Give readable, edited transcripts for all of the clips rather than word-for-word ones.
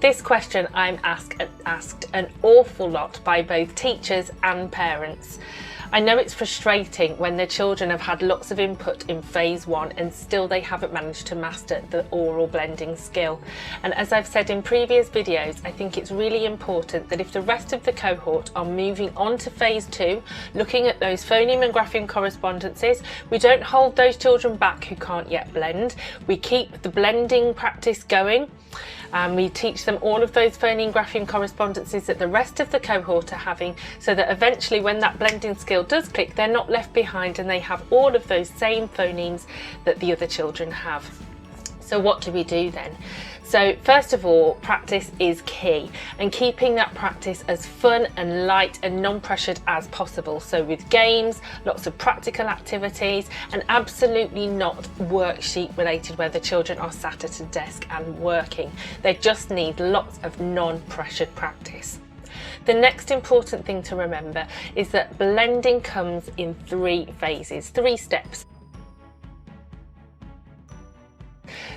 This question I'm asked an awful lot by both teachers and parents. I know it's frustrating when the children have had lots of input in phase 1 and still they haven't managed to master the oral blending skill. And as I've said in previous videos, I think it's really important that if the rest of the cohort are moving on to phase 2, looking at those phoneme and grapheme correspondences, we don't hold those children back who can't yet blend. We keep the blending practice going. We teach them all of those phoneme grapheme correspondences that the rest of the cohort are having, so that eventually when that blending skill does click, they're not left behind and they have all of those same phonemes that the other children have. So what do we do then? So first of all, practice is key, and keeping that practice as fun and light and non-pressured as possible. So with games, lots of practical activities, and absolutely not worksheet related where the children are sat at a desk and working. They just need lots of non-pressured practice. The next important thing to remember is that blending comes in 3 phases, 3 steps.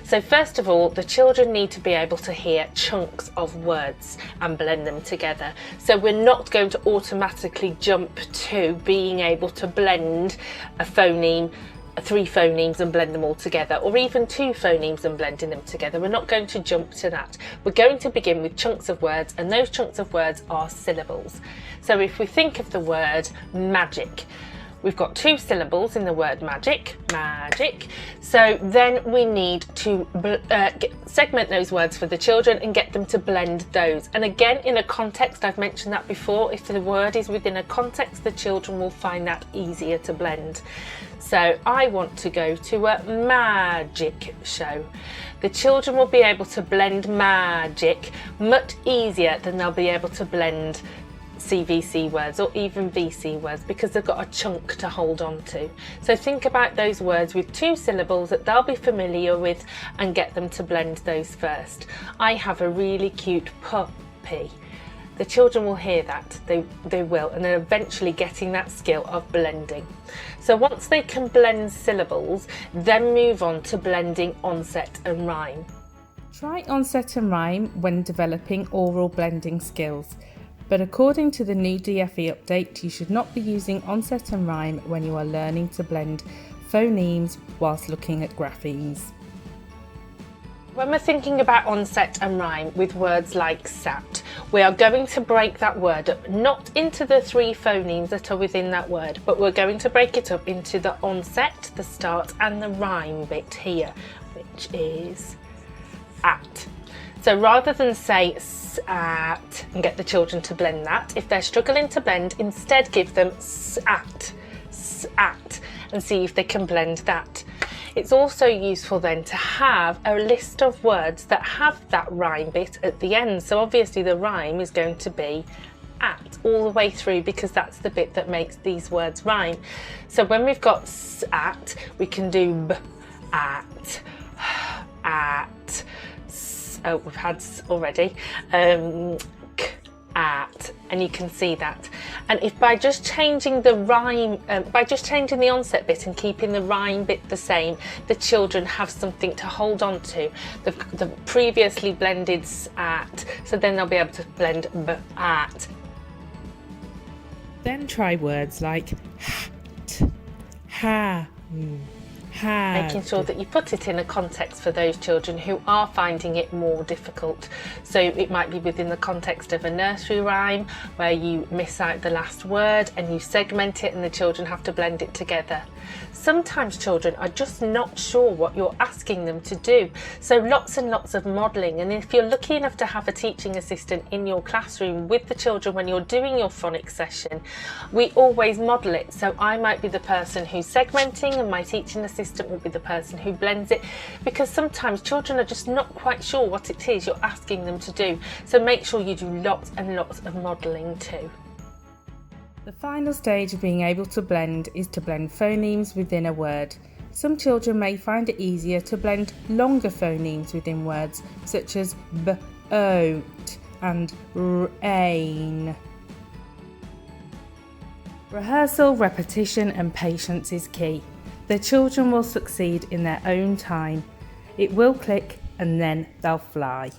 So first of all, the children need to be able to hear chunks of words and blend them together. So we're not going to automatically jump to being able to blend a phoneme, 3 phonemes and blend them all together, or even 2 phonemes and blending them together. We're not going to jump to that. We're going to begin with chunks of words, and those chunks of words are syllables. So if we think of the word magic, we've got 2 syllables in the word magic, magic. So then we need to segment those words for the children and get them to blend those. And again, in a context, I've mentioned that before, if the word is within a context, the children will find that easier to blend. So I want to go to a magic show. The children will be able to blend magic much easier than they'll be able to blend CVC words or even VC words, because they've got a chunk to hold on to. So think about those words with 2 syllables that they'll be familiar with and get them to blend those first. I have a really cute puppy. The children will hear that, they will, and they're eventually getting that skill of blending. So once they can blend syllables, then move on to blending onset and rhyme. Try onset and rhyme when developing oral blending skills. But according to the new DFE update, you should not be using onset and rhyme when you are learning to blend phonemes whilst looking at graphemes. When we're thinking about onset and rhyme with words like sat, we are going to break that word up, not into the 3 phonemes that are within that word, but we're going to break it up into the onset, the start, and the rhyme bit here, which is at. So rather than say sat and get the children to blend that, if they're struggling to blend, instead give them sat, and see if they can blend that. It's also useful then to have a list of words that have that rhyme bit at the end. So obviously the rhyme is going to be at all the way through, because that's the bit that makes these words rhyme. So when we've got sat, we can do b, at, oh, we've had already, k, at, and you can see that. And if by just changing the rhyme, by just changing the onset bit and keeping the rhyme bit the same, the children have something to hold on to. The previously blended at, so then they'll be able to blend b, at. Then try words like hat, ha, Making sure that you put it in a context for those children who are finding it more difficult. So it might be within the context of a nursery rhyme where you miss out the last word and you segment it and the children have to blend it together. Sometimes children are just not sure what you're asking them to do. So lots and lots of modelling, and if you're lucky enough to have a teaching assistant in your classroom with the children when you're doing your phonics session, we always model it. So I might be the person who's segmenting and my teaching assistant will be the person who blends it, because sometimes children are just not quite sure what it is you're asking them to do. So make sure you do lots and lots of modelling too. The final stage of being able to blend is to blend phonemes within a word. Some children may find it easier to blend longer phonemes within words, such as boat and rain. Rehearsal, repetition and patience is key. The children will succeed in their own time. It will click and then they'll fly.